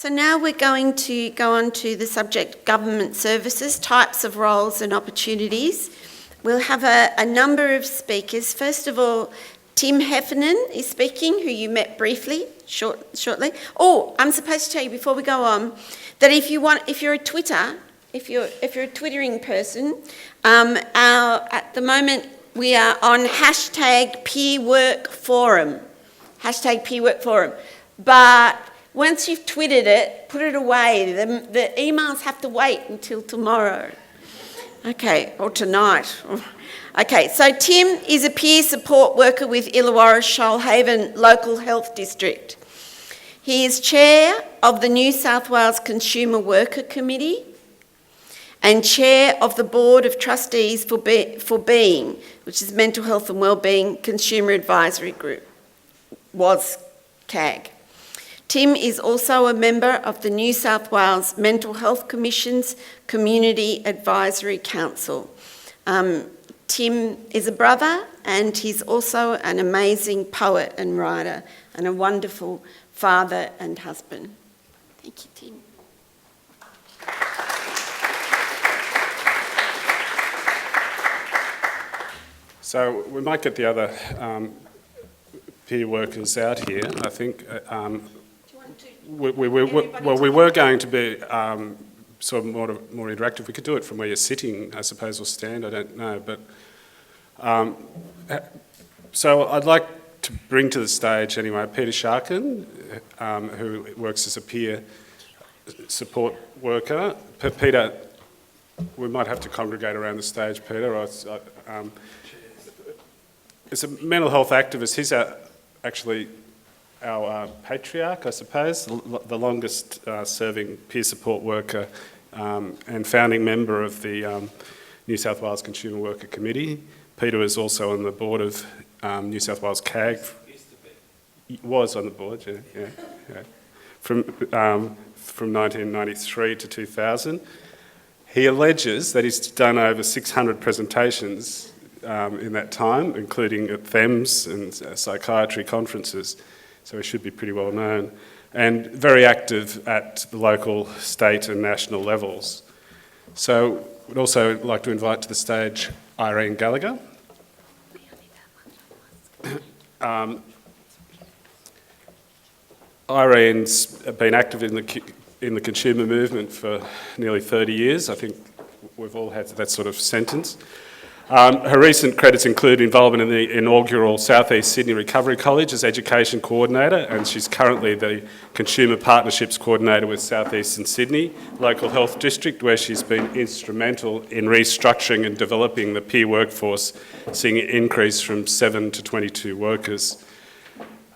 So now we're going to go on to the subject government services, types of roles and opportunities. We'll have a number of speakers. First of all, Tim Heffernan is speaking, who you met briefly shortly. Oh, I'm supposed to tell you before we go on that if you're a twittering person, at the moment we are on #PeerWorkForum. #PeerWorkForum. But once you've tweeted it, put it away. The emails have to wait until tomorrow. Okay, or tonight. Okay, so Tim is a peer support worker with Illawarra Shoalhaven Local Health District. He is chair of the New South Wales Consumer Worker Committee and chair of the Board of Trustees for Being, which is Mental Health and Wellbeing Consumer Advisory Group, was CAG. Tim is also a member of the New South Wales Mental Health Commission's Community Advisory Council. Tim is a brother and he's also an amazing poet and writer and a wonderful father and husband. Thank you, Tim. So we might get the other peer workers out here, I think. We were going to be sort of more interactive. We could do it from where you're sitting, I suppose, or stand, I don't know. But so I'd like to bring to the stage anyway Peter Sharken, who works as a peer support worker. Peter, we might have to congregate around the stage, Peter. As a mental health activist, he's actually our patriarch, I suppose, the longest serving peer support worker and founding member of the New South Wales Consumer Worker Committee. Peter is also on the board of New South Wales CAG. Was on the board, yeah. From 1993 to 2000. He alleges that he's done over 600 presentations in that time, including at THEMS and psychiatry conferences. So he should be pretty well known, and very active at the local, state and national levels. So we'd also like to invite to the stage Irene Gallagher. Irene's been active in the consumer movement for nearly 30 years. I think we've all had that sort of sentence. Her recent credits include involvement in the inaugural South East Sydney Recovery College as Education Coordinator, and she's currently the Consumer Partnerships Coordinator with South Eastern Sydney Local Health District, where she's been instrumental in restructuring and developing the peer workforce, seeing an increase from 7 to 22 workers.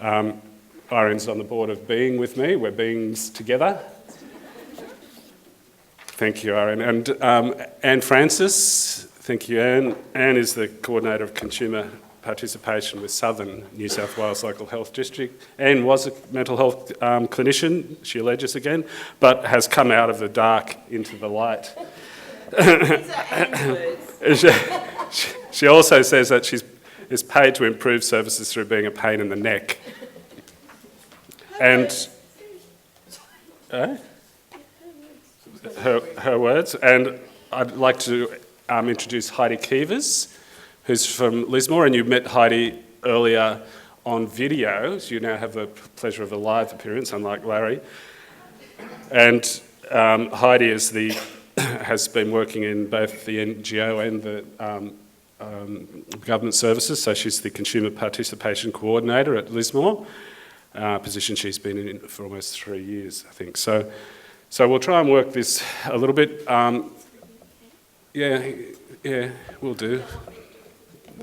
Irene's on the board of Being with me. We're Beings together. Thank you, Irene. And Anne Francis. Thank you, Anne. Anne is the Coordinator of Consumer Participation with Southern New South Wales Local Health District. Anne was a mental health clinician, she alleges again, but has come out of the dark into the light. These are Anne's words. She also says that she is paid to improve services through being a pain in the neck. And her words. And I'd like to introduce Heidi Keevers, who's from Lismore, and you met Heidi earlier on video, so you now have the pleasure of a live appearance, unlike Larry. And Heidi has been working in both the NGO and the government services, so she's the Consumer Participation Coordinator at Lismore, a position she's been in for almost 3 years, I think. So we'll try and work this a little bit. Yeah, we'll do.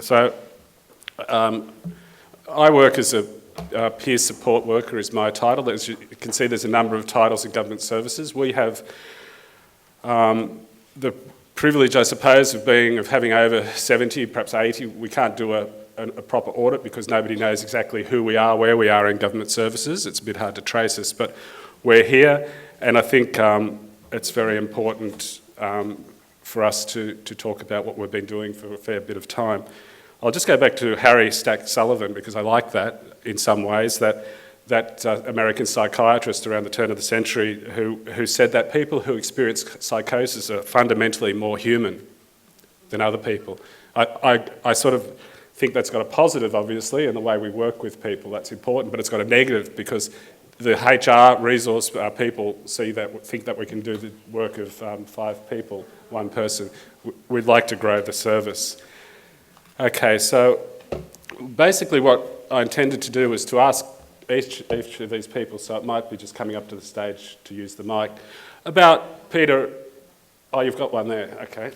So I work as a peer support worker is my title. As you can see, there's a number of titles in government services. We have the privilege, I suppose, of having over 70, perhaps 80. We can't do a proper audit because nobody knows exactly who we are, where we are in government services. It's a bit hard to trace us, but we're here, and I think it's very important for us to talk about what we've been doing for a fair bit of time. I'll just go back to Harry Stack Sullivan because I like that in some ways, that that American psychiatrist around the turn of the century who said that people who experience psychosis are fundamentally more human than other people. I sort of think that's got a positive, obviously, in the way we work with people. That's important, but it's got a negative because the HR resource people think that we can do the work of 5 people, 1 person. We'd like to grow the service. Okay, so basically what I intended to do was to ask each of these people, so it might be just coming up to the stage to use the mic, about Peter. Oh, you've got one there, okay.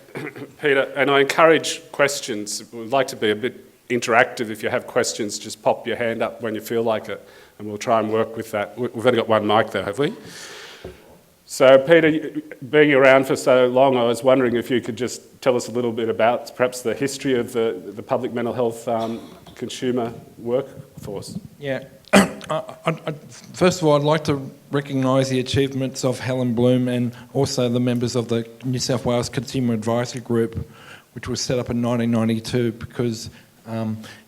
Peter, and I encourage questions. We'd like to be a bit interactive. If you have questions, just pop your hand up when you feel like it, and we'll try and work with that. We've only got 1 mic though, have we? So Peter, being around for so long, I was wondering if you could just tell us a little bit about perhaps the history of the public mental health consumer workforce. Yeah. First of all, I'd like to recognise the achievements of Helen Bloom and also the members of the New South Wales Consumer Advisory Group, which was set up in 1992, because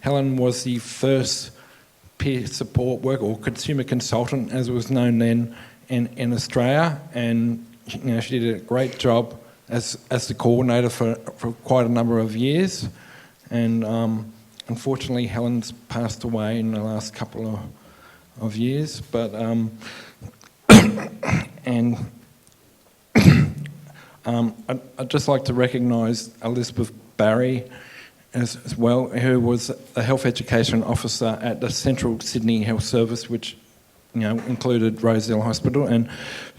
Helen was the first peer support worker, or consumer consultant as it was known then, in Australia, and she did a great job as the coordinator for quite a number of years. And unfortunately, Helen's passed away in the last couple of years, but I'd just like to recognise Elizabeth Barry as well, who was the health education officer at the Central Sydney Health Service, which included Rosedale Hospital, and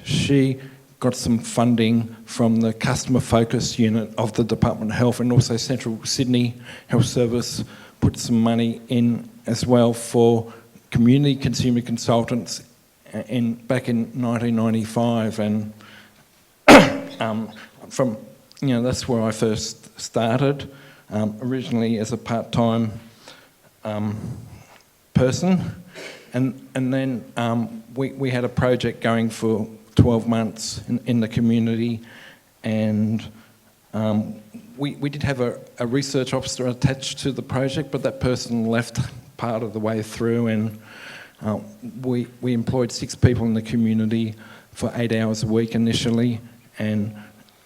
she got some funding from the customer focus unit of the Department of Health, and also Central Sydney Health Service put some money in as well for community consumer consultants back in 1995, and from that's where I first started, originally as a part-time person, and then we had a project going for 12 months in the community, and we did have a research officer attached to the project, but that person left part of the way through, and we employed 6 people in the community for 8 hours a week initially, and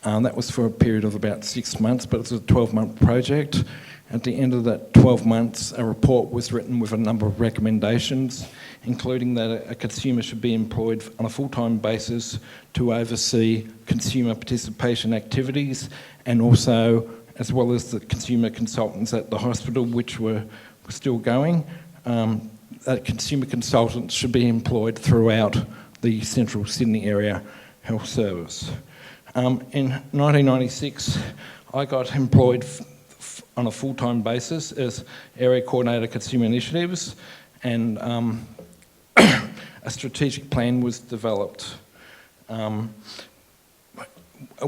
that was for a period of about 6 months, but it was a 12-month project. At the end of that 12 months, a report was written with a number of recommendations, including that a consumer should be employed on a full-time basis to oversee consumer participation activities, and also, as well as the consumer consultants at the hospital, which were still going, that consumer consultants should be employed throughout the Central Sydney Area Health Service. In 1996, I got employed on a full-time basis as Area Coordinator Consumer Initiatives, and a strategic plan was developed. It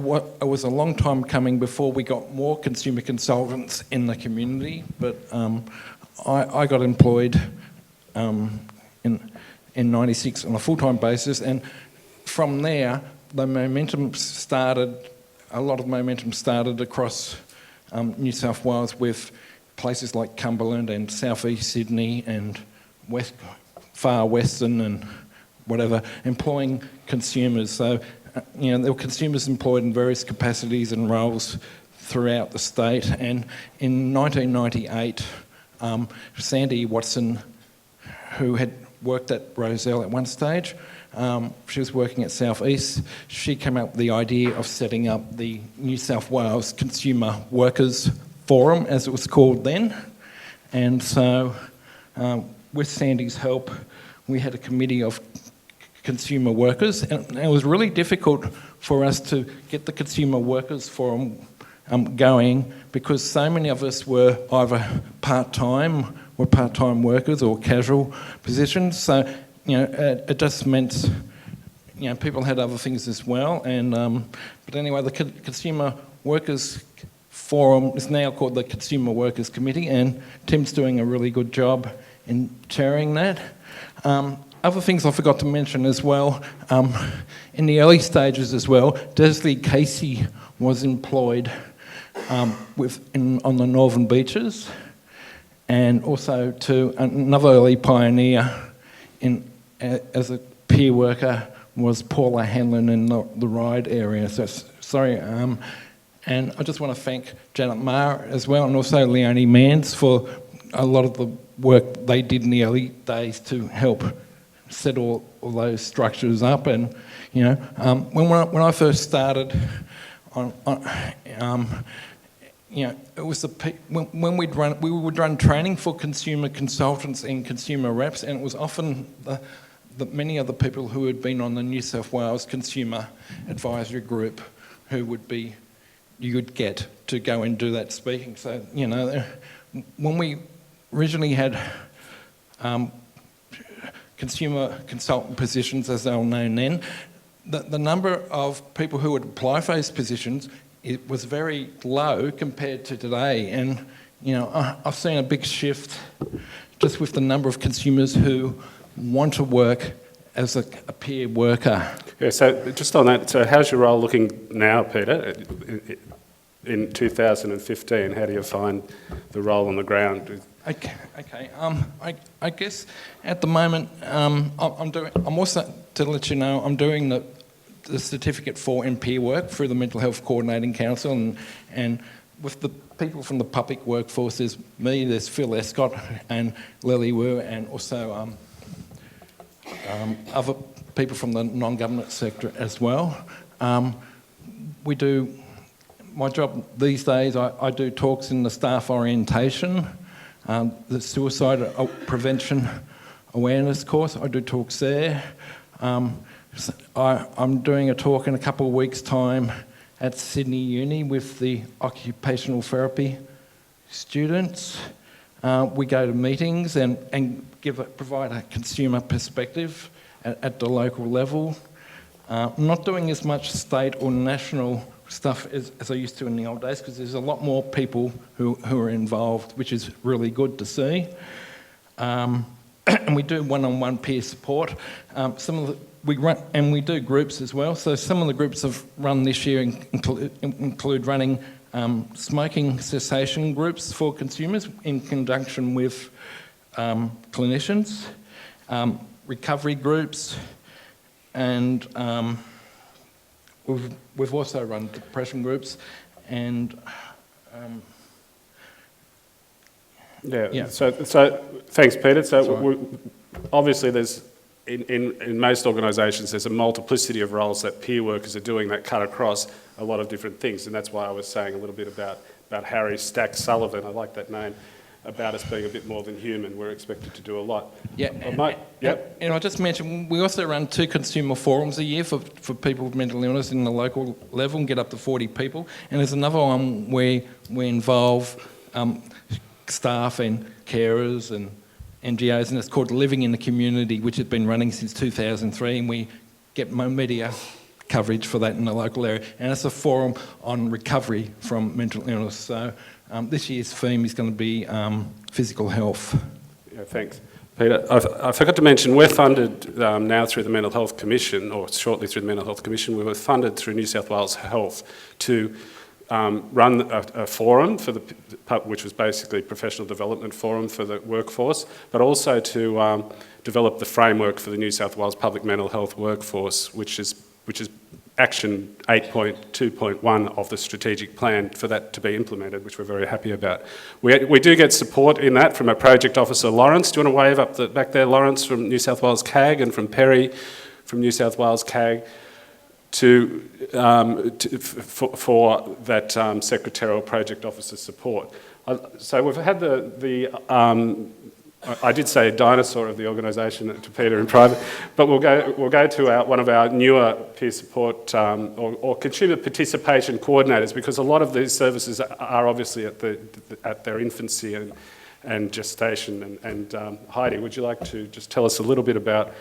was a long time coming before we got more consumer consultants in the community, but I got employed in 96 on a full-time basis, and from there a lot of momentum started across New South Wales, with places like Cumberland and southeast Sydney and far western and whatever, employing consumers. So there were consumers employed in various capacities and roles throughout the state, and in 1998 Sandy Watson, who had worked at Rosedale at one stage, she was working at South East. She came up with the idea of setting up the New South Wales Consumer Workers Forum, as it was called then. And so, with Sandy's help, we had a committee of consumer workers, and it was really difficult for us to get the Consumer Workers Forum going, because so many of us were either part-time workers or casual positions. So it just meant people had other things as well. And but anyway, the Consumer Workers Forum is now called the Consumer Workers Committee, and Tim's doing a really good job in chairing that. Other things I forgot to mention as well, in the early stages as well, Desley Casey was employed on the Northern Beaches, and also to another early pioneer in as a peer worker was Paula Hanlon in the Ryde area. So sorry. And I just want to thank Janet Maher as well, and also Leonie Mans for a lot of the work they did in the early days to help set all those structures up. And when I first started, it was when we would run training for consumer consultants and consumer reps, and it was often many of the people who had been on the New South Wales Consumer Advisory Group who you would get to go and do that speaking. So, when we originally had consumer consultant positions, as they were known then, the number of people who would apply for those positions, it was very low compared to today. And, I've seen a big shift just with the number of consumers who want to work as a peer worker. Yeah, so just on that, so how's your role looking now, Peter? In 2015, how do you find the role on the ground? Okay. I guess at the moment, I'm also, to let you know, I'm doing the certificate for peer work through the Mental Health Coordinating Council, and with the people from the public workforce, there's me, there's Phil Escott and Lily Wu, and also other people from the non-government sector as well. My job these days, I do talks in the staff orientation, the suicide prevention awareness course, I do talks there. I'm doing a talk in a couple of weeks' time at Sydney Uni with the occupational therapy students. We go to meetings and provide a consumer perspective at the local level. I'm not doing as much state or national stuff as I used to in the old days, because there's a lot more people who are involved, which is really good to see. And we do one-on-one peer support. We do groups as well. So some of the groups I've run this year include running smoking cessation groups for consumers in conjunction with clinicians, recovery groups, and we've also run depression groups, and yeah. So thanks, Peter. So obviously there's in most organisations there's a multiplicity of roles that peer workers are doing that cut across a lot of different things, and that's why I was saying a little bit about Harry Stack Sullivan. I like that name. About us being a bit more than human, we're expected to do a lot. Yeah, and I just mentioned we also run 2 consumer forums a year for people with mental illness in the local level and get up to 40 people. And there's another one where we involve staff and carers and NGOs, and it's called Living in the Community, which has been running since 2003, and we get media coverage for that in the local area. And it's a forum on recovery from mental illness. So this year's theme is going to be physical health. Yeah, thanks. Peter, I forgot to mention, we're funded now through the Mental Health Commission, or shortly through the Mental Health Commission. We were funded through New South Wales Health to run a forum for which was basically a professional development forum for the workforce, but also to develop the framework for the New South Wales public mental health workforce, which is Action 8.2.1 of the strategic plan for that to be implemented, which we're very happy about. We do get support in that from a project officer, Lawrence. Do you want to wave up back there, Lawrence, from New South Wales CAG, and from Perry from New South Wales CAG for that secretarial project officer support. So we've had I did say dinosaur of the organisation to Peter in private, but we'll go to one of our newer peer support or consumer participation coordinators, because a lot of these services are obviously at their infancy and gestation. And Heidi, would you like to just tell us a little bit about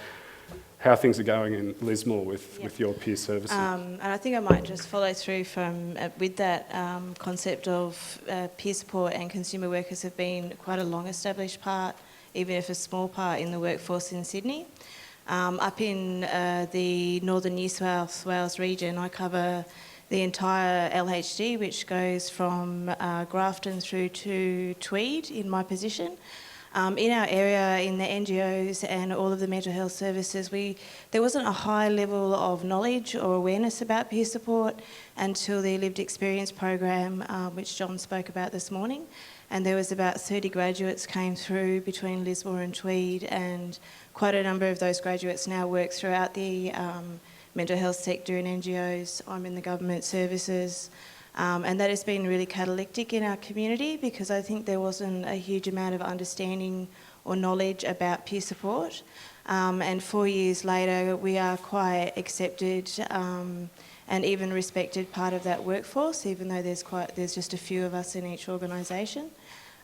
how things are going in Lismore with your peer services? And I think I might just follow through with that concept of peer support and consumer workers have been quite a long established part, even if a small part, in the workforce in Sydney. Up in the northern New South Wales region, I cover the entire LHD, which goes from Grafton through to Tweed in my position. In our area, in the NGOs and all of the mental health services, there wasn't a high level of knowledge or awareness about peer support until the lived experience program, which John spoke about this morning. And there was about 30 graduates came through between Lismore and Tweed, and quite a number of those graduates now work throughout the mental health sector in NGOs. I'm in the government services. And that has been really catalytic in our community, because I think there wasn't a huge amount of understanding or knowledge about peer support. And 4 years later, we are quite accepted and even respected part of that workforce, even though there's just a few of us in each organisation.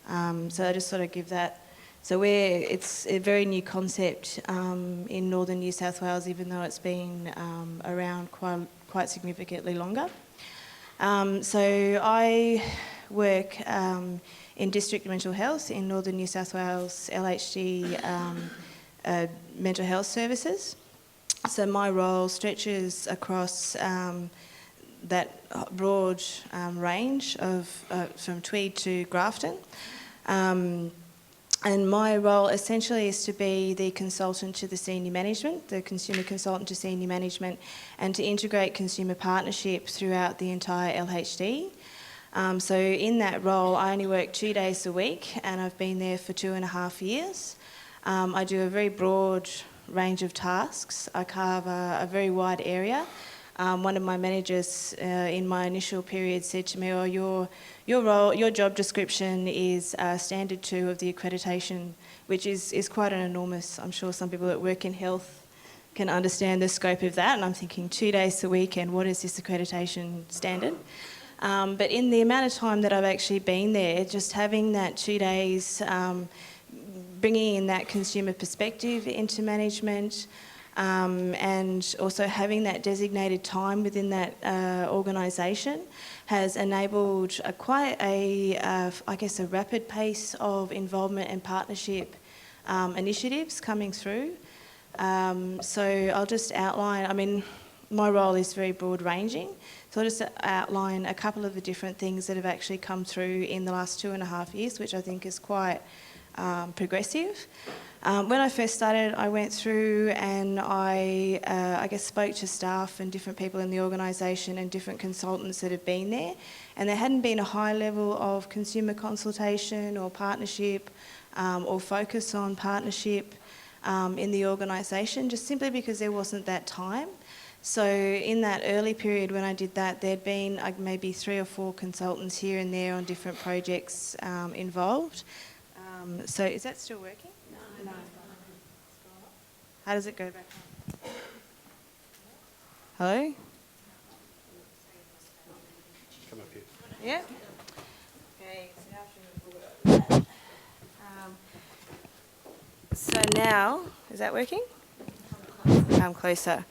So I just sort of give that. So it's a very new concept in northern New South Wales, even though it's been around quite significantly longer. So I work in district mental health in northern New South Wales, LHD mental health services. So my role stretches across that broad range of from Tweed to Grafton. And my role essentially is to be the consultant to the senior management, the consumer consultant to senior management, and to integrate consumer partnership throughout the entire LHD. So in that role, I only work 2 days a week, and I've been there for 2.5 years. I do a very broad range of tasks. I cover a very wide area. One of my managers in my initial period said to me, "Oh, your job description is standard 2 of the accreditation," which is quite an enormous. I'm sure some people that work in health can understand the scope of that. And I'm thinking 2 days a week, and what is this accreditation standard? But in the amount of time that I've actually been there, just having that 2 days, bringing in that consumer perspective into management, and also having that designated time within that organisation has enabled quite a rapid pace of involvement and partnership initiatives coming through. So I'll just outline, my role is very broad ranging, so I'll just outline a couple of the different things that have actually come through in the last 2.5 years, which I think is quite progressive. When I first started, I went through and I spoke to staff and different people in the organisation and different consultants that have been there, and there hadn't been a high level of consumer consultation or partnership or focus on partnership in the organisation, just simply because there wasn't that time. So in that early period when I did that, there'd been maybe 3 or 4 consultants here and there on different projects involved. So is that still working? No. How does it go back on? Hello? Come up here. Yeah? Okay, so now, is that working? Come closer.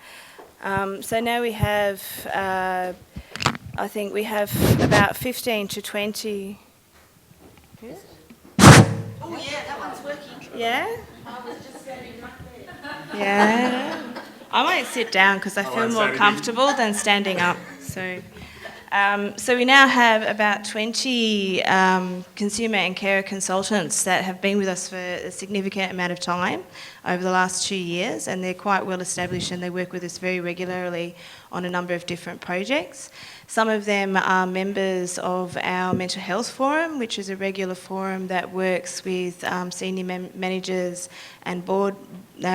So now we have, I think we have about 15 to 20. Yeah? Oh yeah, that one's working. Yeah? I was just standing right there. Yeah. I might sit down because I feel more comfortable than standing up. So we now have about 20 consumer and carer consultants that have been with us for a significant amount of time over the last 2 years, and they're quite well established and they work with us very regularly on a number of different projects. Some of them are members of our mental health forum, which is a regular forum that works with senior managers and board. 3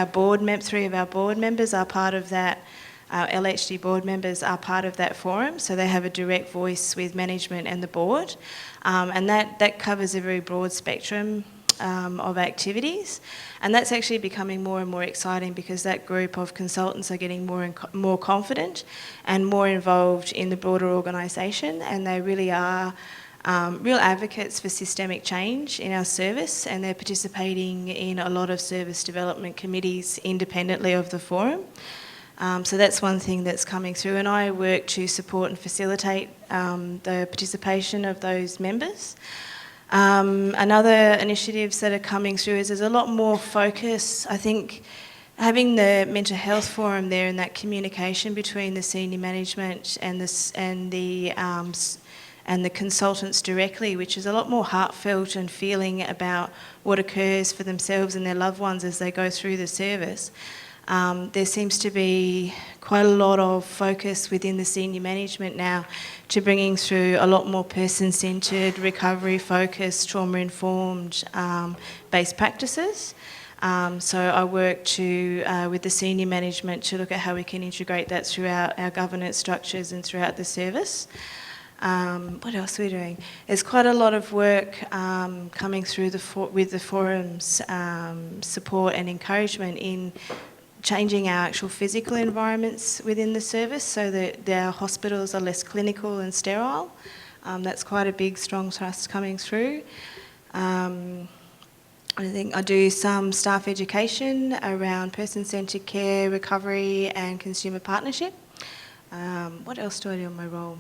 of our board members are part of that. Our LHD board members are part of that forum, so they have a direct voice with management and the board, and that covers a very broad spectrum of activities, and that's actually becoming more and more exciting because that group of consultants are getting more confident and more involved in the broader organisation, and they really are real advocates for systemic change in our service, and they're participating in a lot of service development committees independently of the forum. So that's one thing that's coming through, and I work to support and facilitate the participation of those members. Another initiatives that are coming through is there's a lot more focus. I think having the mental health forum there and that communication between the senior management and the and the consultants directly, which is a lot more heartfelt and feeling about what occurs for themselves and their loved ones as they go through the service. There seems to be quite a lot of focus within the senior management now to bringing through a lot more person-centred, recovery-focused, trauma-informed based practices. So I work with the senior management to look at how we can integrate that throughout our governance structures and throughout the service. What else are we doing? There's quite a lot of work coming through with the forum's support and encouragement in changing our actual physical environments within the service so that our hospitals are less clinical and sterile. That's quite a big, strong thrust coming through. I think I do some staff education around person-centred care, recovery and consumer partnership. What else do I do in my role?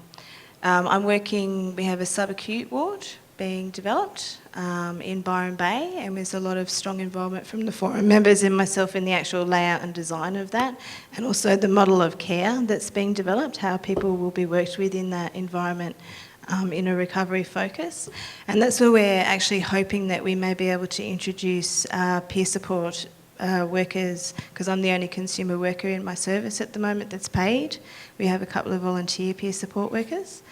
We have a subacute ward being developed in Byron Bay, and there's a lot of strong involvement from the forum members and myself in the actual layout and design of that, and also the model of care that's being developed, how people will be worked with in that environment in a recovery focus. And that's where we're actually hoping that we may be able to introduce peer support workers, because I'm the only consumer worker in my service at the moment that's paid. We have a couple of volunteer peer support workers.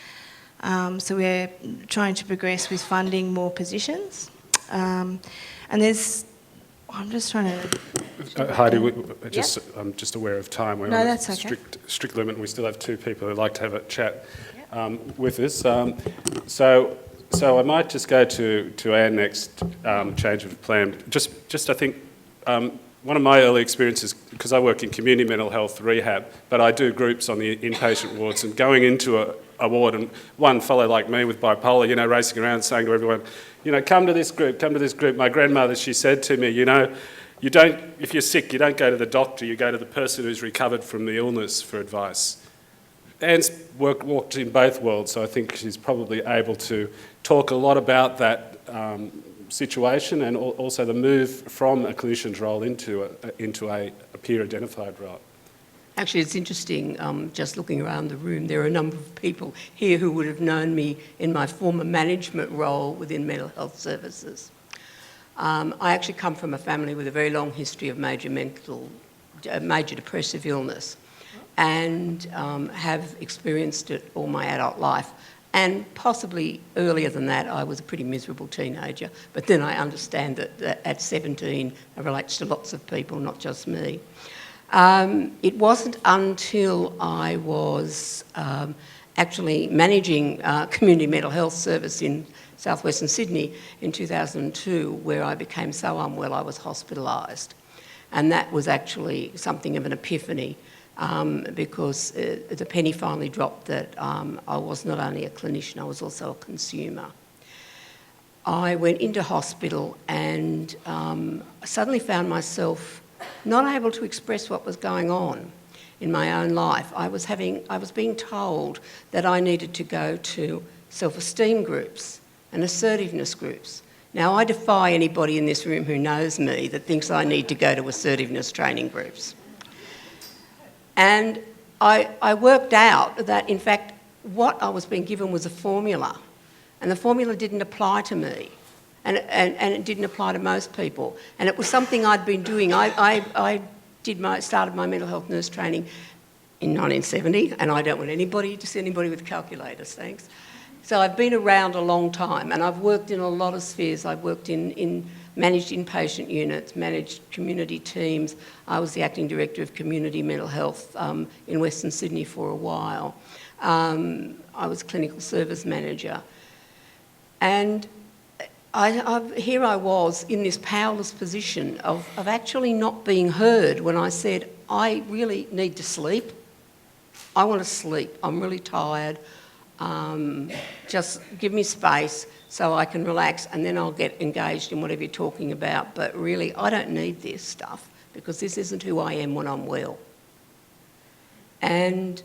So we're trying to progress with funding more positions. And I'm just trying to... Heidi, I'm just aware of time. We're on that's a okay. strict limit, and we still have two people who'd like to have a chat with us. So I might just go to our next change of plan. Just I think one of my early experiences, because I work in community mental health rehab, but I do groups on the inpatient wards, and going into a ward, and one fellow like me with bipolar, racing around saying to everyone, come to this group. My grandmother, she said to me, if you're sick, you don't go to the doctor, you go to the person who's recovered from the illness for advice. Anne's walked in both worlds, so I think she's probably able to talk a lot about that situation, and also the move from a clinician's role into a peer-identified role. Actually, it's interesting, just looking around the room, there are a number of people here who would have known me in my former management role within mental health services. I actually come from a family with a very long history of major depressive illness, and have experienced it all my adult life. And possibly earlier than that, I was a pretty miserable teenager. But then I understand that at 17, it relates to lots of people, not just me. It wasn't until I was actually managing community mental health service in southwestern Sydney in 2002 where I became so unwell I was hospitalised. And that was actually something of an epiphany. Because the penny finally dropped that I was not only a clinician, I was also a consumer. I went into hospital and suddenly found myself not able to express what was going on in my own life. I was being told that I needed to go to self-esteem groups and assertiveness groups. Now, I defy anybody in this room who knows me that thinks I need to go to assertiveness training groups. And I worked out that, in fact, what I was being given was a formula, and the formula didn't apply to me, and it didn't apply to most people. And it was something I'd been doing. I started my mental health nurse training in 1970, and I don't want anybody to see anybody with calculators, thanks. So I've been around a long time, and I've worked in a lot of spheres. I've worked in managed inpatient units, managed community teams. I was the acting director of community mental health in Western Sydney for a while. I was clinical service manager. And here I was in this powerless position of actually not being heard when I said, I really need to sleep. I want to sleep. I'm really tired. Just give me space so I can relax, and then I'll get engaged in whatever you're talking about. But really, I don't need this stuff because this isn't who I am when I'm well. And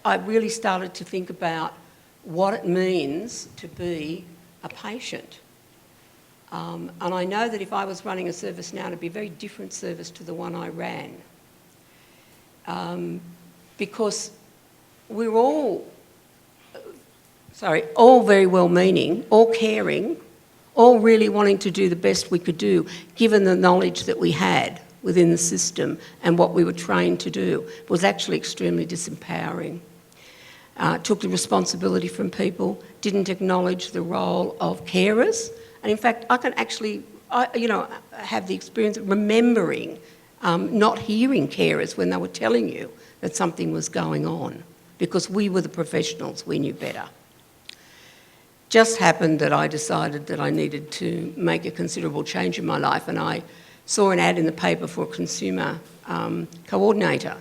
I really started to think about what it means to be a patient. And I know that if I was running a service now, it'd be a very different service to the one I ran. Because we're all all very well-meaning, all caring, all really wanting to do the best we could do, given the knowledge that we had within the system and what we were trained to do, was actually extremely disempowering. Took the responsibility from people, didn't acknowledge the role of carers. And in fact, I can actually, have the experience of remembering not hearing carers when they were telling you that something was going on, because we were the professionals, we knew better. Just happened that I decided that I needed to make a considerable change in my life, and I saw an ad in the paper for a consumer coordinator,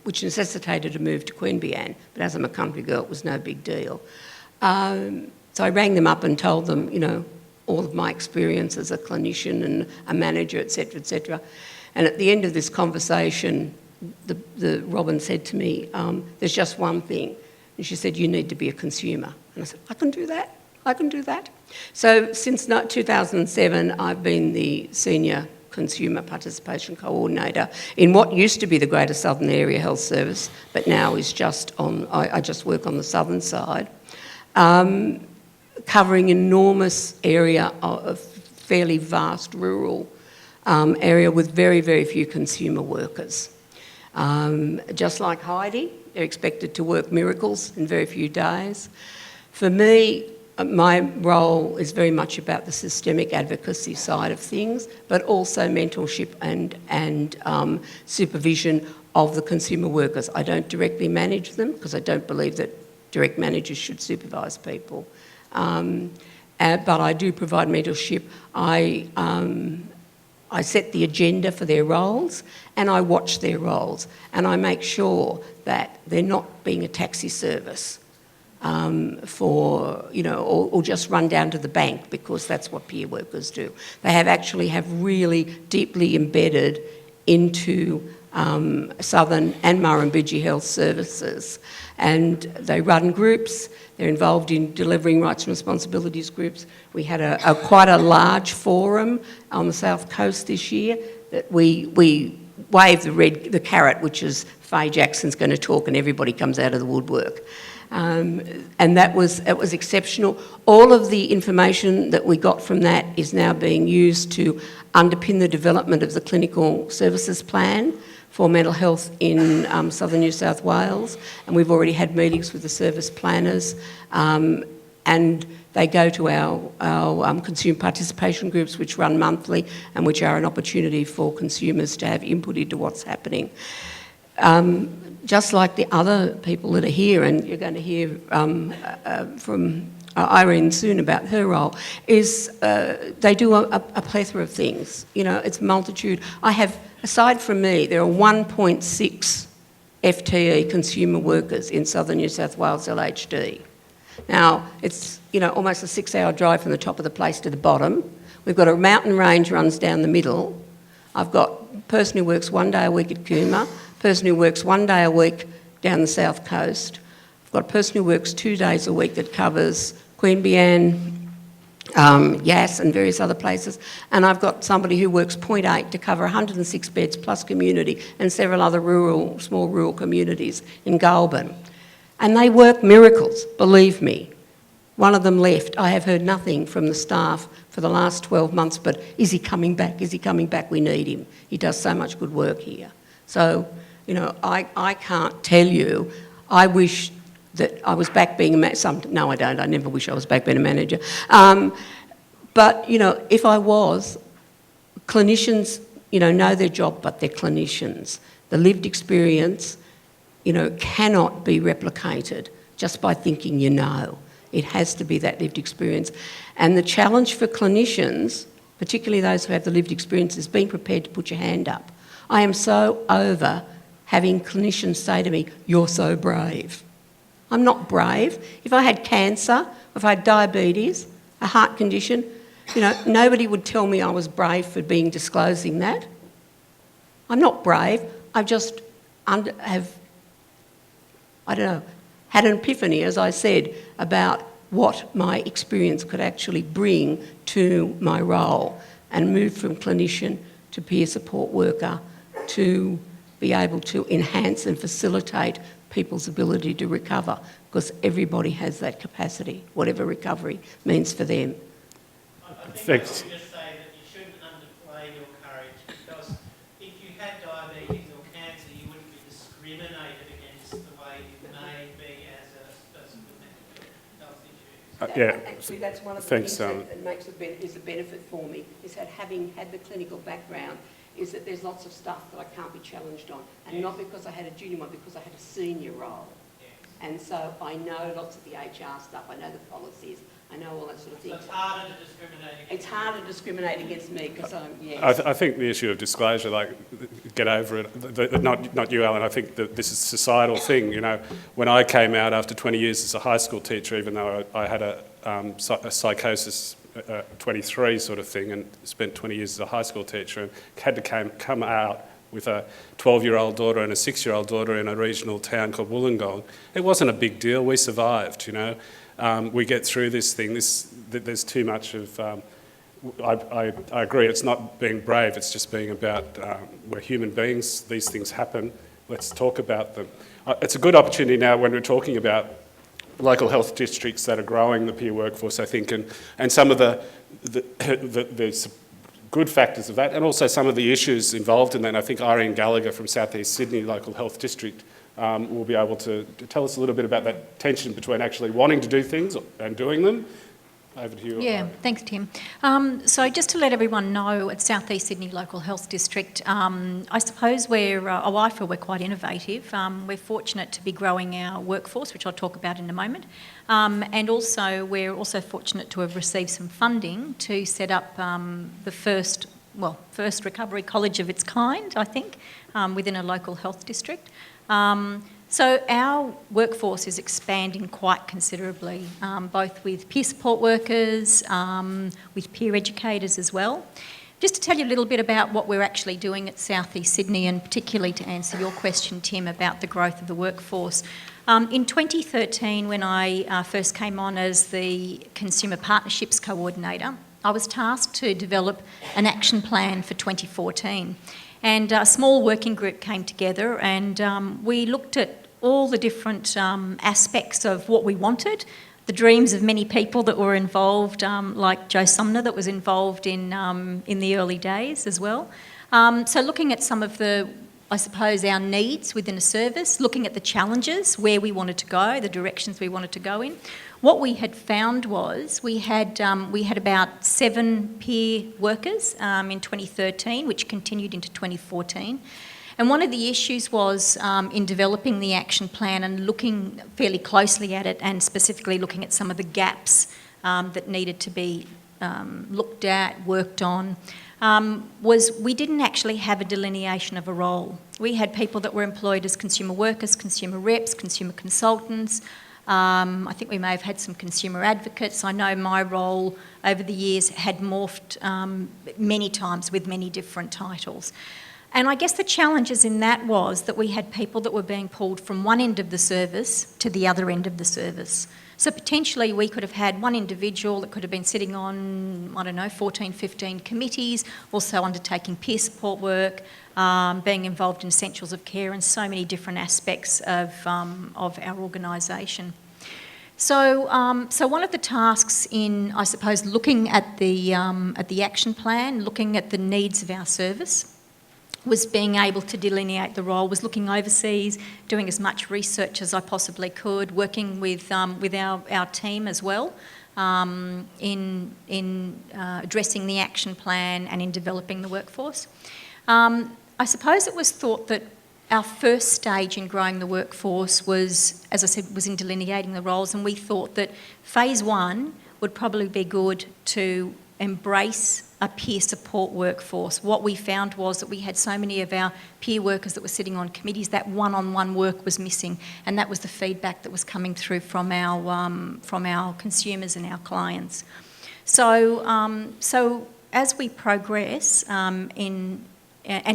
which necessitated a move to Queanbeyan, but as I'm a country girl, it was no big deal. So I rang them up and told them, all of my experience as a clinician and a manager, etc., etc. And at the end of this conversation, the Robin said to me, there's just one thing. And she said, you need to be a consumer. And I said, I can do that. So since 2007, I've been the Senior Consumer Participation Coordinator in what used to be the Greater Southern Area Health Service, but now is just on, I just work on the southern side, covering enormous area of fairly vast rural area with very, very few consumer workers. Just like Heidi, they're expected to work miracles in very few days. For me, my role is very much about the systemic advocacy side of things, but also mentorship and supervision of the consumer workers. I don't directly manage them because I don't believe that direct managers should supervise people. But I do provide mentorship. I set the agenda for their roles and I watch their roles and I make sure that they're not being a taxi service or just run down to the bank, because that's what peer workers do. They actually have really deeply embedded into Southern and Murrumbidgee Health Services, and they run groups. They're involved in delivering rights and responsibilities groups. We had quite a large forum on the South Coast this year that we waved the carrot, which is Faye Jackson's going to talk and everybody comes out of the woodwork. And it was exceptional. All of the information that we got from that is now being used to underpin the development of the clinical services plan for mental health in southern New South Wales, and we've already had meetings with the service planners, and they go to our consumer participation groups, which run monthly and which are an opportunity for consumers to have input into what's happening. Just like the other people that are here, and you're going to hear from Irene soon about her role, is they do a plethora of things. It's multitude. Aside from me, there are 1.6 FTE consumer workers in southern New South Wales LHD. Now, it's almost a 6-hour drive from the top of the place to the bottom. We've got a mountain range runs down the middle. I've got a person who works 1 day a week at Cooma, a person who works 1 day a week down the south coast. I've got a person who works 2 days a week that covers Queanbeyan, Yass and various other places, and I've got somebody who works 0.8 to cover 106 beds plus community and several other small rural communities in Goulburn. And they work miracles, believe me. One of them left. I have heard nothing from the staff for the last 12 months, but is he coming back? Is he coming back? We need him. He does so much good work here. So, I can't tell you. I wish that I was back being a manager. No, I don't. I never wish I was back being a manager. But, if I was, clinicians, know their job, but they're clinicians. The lived experience, cannot be replicated just by thinking It has to be that lived experience. And the challenge for clinicians, particularly those who have the lived experience, is being prepared to put your hand up. I am so over having clinicians say to me, "You're so brave." I'm not brave. If I had cancer, if I had diabetes, a heart condition, nobody would tell me I was brave for disclosing that. I'm not brave. I just had an epiphany, as I said, about what my experience could actually bring to my role, and moved from clinician to peer support worker to be able to enhance and facilitate people's ability to recover, because everybody has that capacity, whatever recovery means for them. I think Thanks. I would just say that you shouldn't underplay your courage, because if you had diabetes or cancer, you wouldn't be discriminated against the way you may be as a person with mental health issues. Yeah. Actually, that's one of the Thanks, things that makes is a benefit for me, is that having had the clinical background, is that there's lots of stuff that I can't be challenged on. And not because I had a junior one, because I had a senior role. Yes. And so I know lots of the HR stuff, I know the policies, I know all that sort of thing. So it's harder to discriminate against It's harder to discriminate against me because I'm, I think the issue of disclosure, like, get over it. Not you, Alan. I think that this is a societal thing. You know, when I came out after 20 years as a high school teacher, even though I had a psychosis 23 sort of thing, and spent 20 years as a high school teacher, and had to come out with a 12-year-old daughter and a 6-year-old daughter in a regional town called Wollongong. It wasn't a big deal. We survived. You know, we get through this thing. There's too much of. I agree. It's not being brave. It's just being about. We're human beings. These things happen. Let's talk about them. It's a good opportunity now when we're talking about local health districts that are growing the peer workforce, I think, and some of the good factors of that, and also some of the issues involved in that. And I think Irene Gallagher from South East Sydney Local Health District will be able to tell us a little bit about that tension between actually wanting to do things and doing them. Over to you. Yeah, thanks, Tim. So just to let everyone know, at South East Sydney Local Health District, I suppose we're quite innovative. We're fortunate to be growing our workforce, which I'll talk about in a moment. And also, we're also fortunate to have received some funding to set up the first recovery college of its kind, I think, within a local health district. So our workforce is expanding quite considerably, both with peer support workers, with peer educators as well. Just to tell you a little bit about what we're actually doing at South East Sydney, and particularly to answer your question, Tim, about the growth of the workforce. In 2013, when I first came on as the Consumer Partnerships Coordinator, I was tasked to develop an action plan for 2014. And a small working group came together, and we looked at all the different aspects of what we wanted, the dreams of many people that were involved, like Joe Sumner, that was involved in the early days as well. So looking at some of the, I suppose, our needs within a service, looking at the challenges, where we wanted to go, the directions we wanted to go in. What we had found was we had about 7 peer workers in 2013, which continued into 2014. And one of the issues was in developing the action plan and looking fairly closely at it, and specifically looking at some of the gaps that needed to be looked at, worked on, was we didn't actually have a delineation of a role. We had people that were employed as consumer workers, consumer reps, consumer consultants. I think we may have had some consumer advocates. I know my role over the years had morphed many times with many different titles. And I guess the challenges in that was that we had people that were being pulled from one end of the service to the other end of the service. So potentially we could have had one individual that could have been sitting on, 14, 15 committees, also undertaking peer support work, being involved in essentials of care, and so many different aspects of our organisation. So one of the tasks in, I suppose, looking at the action plan, looking at the needs of our service, was being able to delineate the role, was looking overseas, doing as much research as I possibly could, working with our team as well in addressing the action plan and in developing the workforce. I suppose it was thought that our first stage in growing the workforce was, as I said, was in delineating the roles, and we thought that phase 1 would probably be good to embrace a peer support workforce. What we found was that we had so many of our peer workers that were sitting on committees that one-on-one work was missing, and that was the feedback that was coming through from our consumers and our clients. So as we progress and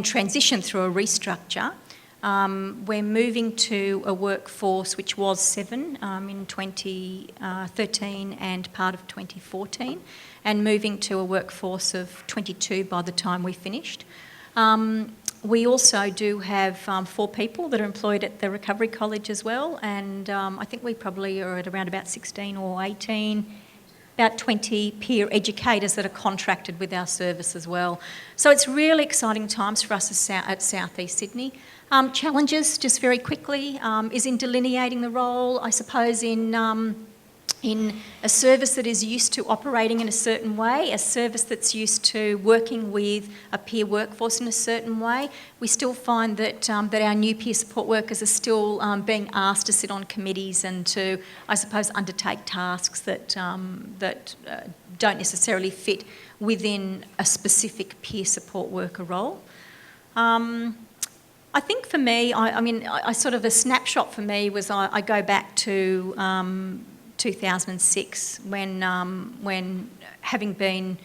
transition through a restructure, we're moving to a workforce which was 7 in 2013 and part of 2014, and moving to a workforce of 22 by the time we finished. We also do have 4 people that are employed at the Recovery College as well, and I think we probably are at around about 16 or 18, about 20 peer educators that are contracted with our service as well. So it's really exciting times for us at South East Sydney. Challenges, just very quickly, is in delineating the role, I suppose, in a service that is used to operating in a certain way, a service that's used to working with a peer workforce in a certain way. We still find that our new peer support workers are still being asked to sit on committees and to, I suppose, undertake tasks that don't necessarily fit within a specific peer support worker role. I think for me, I sort of, a snapshot for me was I go back to 2006 when having been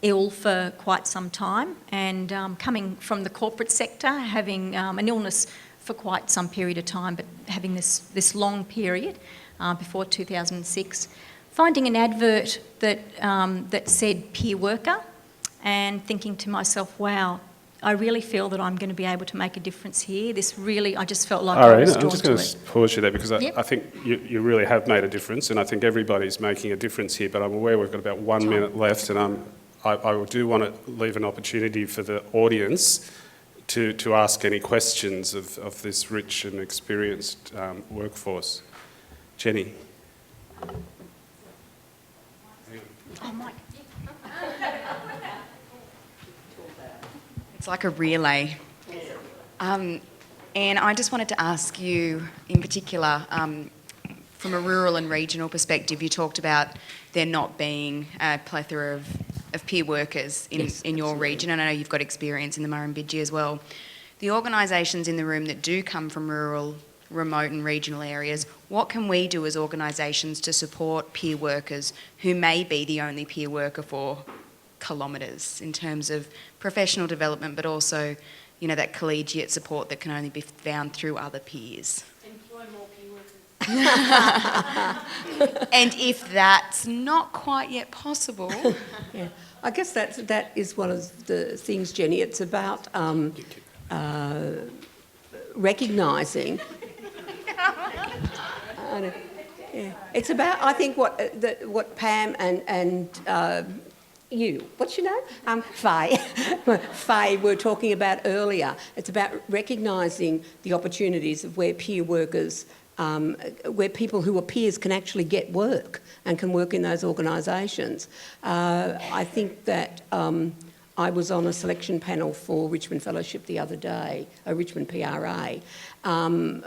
ill for quite some time and coming from the corporate sector, having an illness for quite some period of time, but having this long period before 2006, finding an advert that said peer worker and thinking to myself, wow, I really feel that I'm going to be able to make a difference here. This really, I just felt like I was drawn to it. I'm just going to pause you there because I think you really have made a difference, and I think everybody's making a difference here, but I'm aware we've got about 1 minute left, and I do want to leave an opportunity for the audience to ask any questions of this rich and experienced workforce. Jenny. Oh, Mike. It's like a relay. And I just wanted to ask you, in particular, from a rural and regional perspective, you talked about there not being a plethora of peer workers in your region, and I know you've got experience in the Murrumbidgee as well. The organisations in the room that do come from rural, remote and regional areas, what can we do as organisations to support peer workers who may be the only peer worker for kilometres in terms of professional development, but also, you know, that collegiate support that can only be found through other peers? Employ more peer workers. And if that's not quite yet possible... Yeah, I guess that is one of the things, Jenny. It's about recognising... It's about, I think, what Pam and what's your name? Faye were talking about earlier. It's about recognising the opportunities of where peer workers, where people who are peers can actually get work and can work in those organisations. I think that I was on a selection panel for Richmond Fellowship the other day, a Richmond PRA,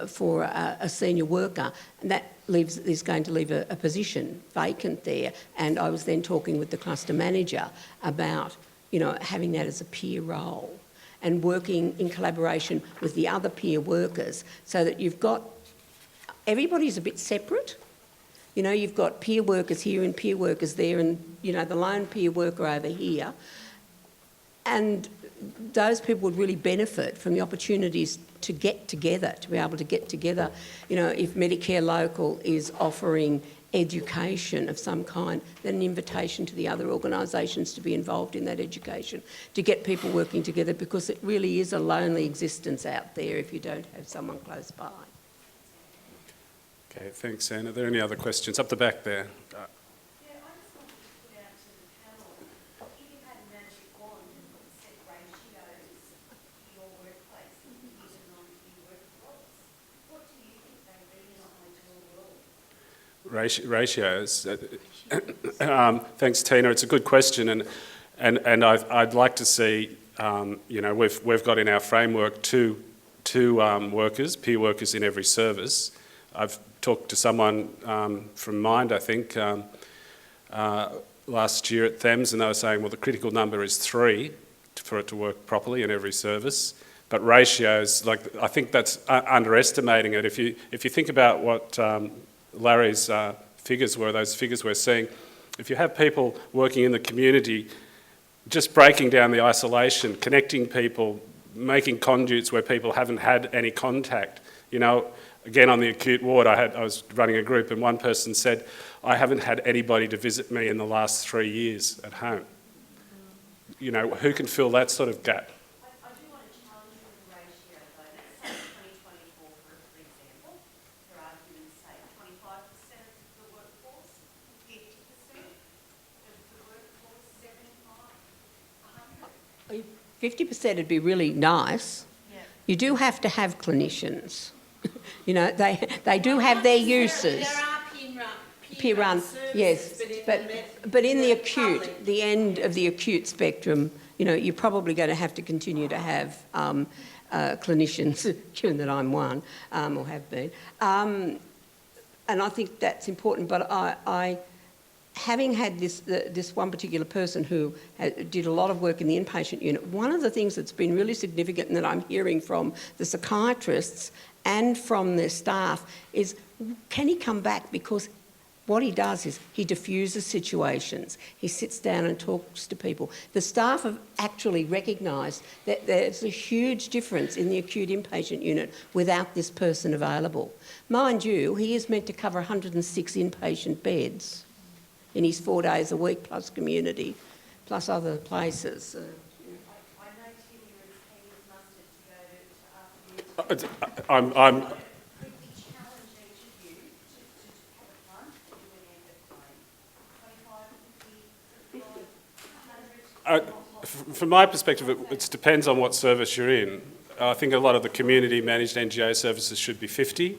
for a senior worker, and that is going to leave a position vacant there. And I was then talking with the cluster manager about, you know, having that as a peer role and working in collaboration with the other peer workers so that you've got, everybody's a bit separate. You know, you've got peer workers here and peer workers there and, you know, the lone peer worker over here. And those people would really benefit from the opportunities to get together, to be able to get together. You know, if Medicare Local is offering education of some kind, then an invitation to the other organisations to be involved in that education, to get people working together, because it really is a lonely existence out there if you don't have someone close by. Okay, thanks, Anne. Are there any other questions? Up the back there. Ratios. Thanks, Tina. It's a good question, and I'd like to see. You know, we've got in our framework two workers, peer workers in every service. I've talked to someone from Mind, I think, last year at Thames, and they were saying, well, the critical number is 3 for it to work properly in every service. But ratios, like, I think that's underestimating it. If you think about what Larry's figures were, those figures we're seeing, if you have people working in the community, just breaking down the isolation, connecting people, making conduits where people haven't had any contact. You know, again, on the acute ward, I was running a group, and one person said, I haven't had anybody to visit me in the last 3 years at home. You know, who can fill that sort of gap? I 50% would be really nice. You do have to have clinicians. You know, they do have their uses. There are Peer run, yes, but in the acute, the end of the acute spectrum, you know, you're probably going to have to continue to have clinicians, given that I'm one, or have been. And I think that's important, but I having had this one particular person who did a lot of work in the inpatient unit, one of the things that's been really significant and that I'm hearing from the psychiatrists and from their staff is, can he come back? Because what he does is he diffuses situations. He sits down and talks to people. The staff have actually recognised that there's a huge difference in the acute inpatient unit without this person available. Mind you, he is meant to cover 106 inpatient beds in his 4 days a week, plus community, plus other places. I'm from my perspective, it depends on what service you're in. I think a lot of the community managed NGO services should be 50.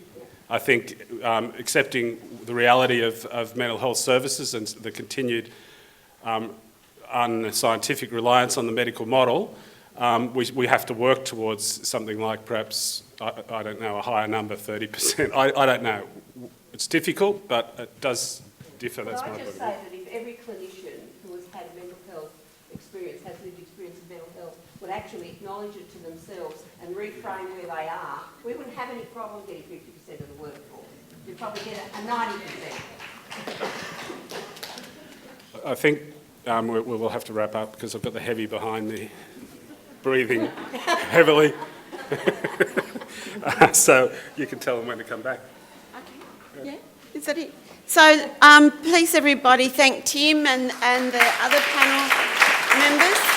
I think accepting the reality of mental health services and the continued unscientific reliance on the medical model, we have to work towards something like perhaps, I don't know, a higher number, 30%. I don't know. It's difficult, but it does differ. That's my point. Can I just say that if every clinician who has had mental health experience, has lived experience of mental health, would actually acknowledge it to themselves and reframe where they are, we wouldn't have any problem getting 50% of the workforce. We'd probably get a 90%. I think we will have to wrap up because I've got the heavy behind me, breathing heavily. So you can tell them when to come back. Okay. Yeah, is that it? So please everybody thank Tim and the other panel members.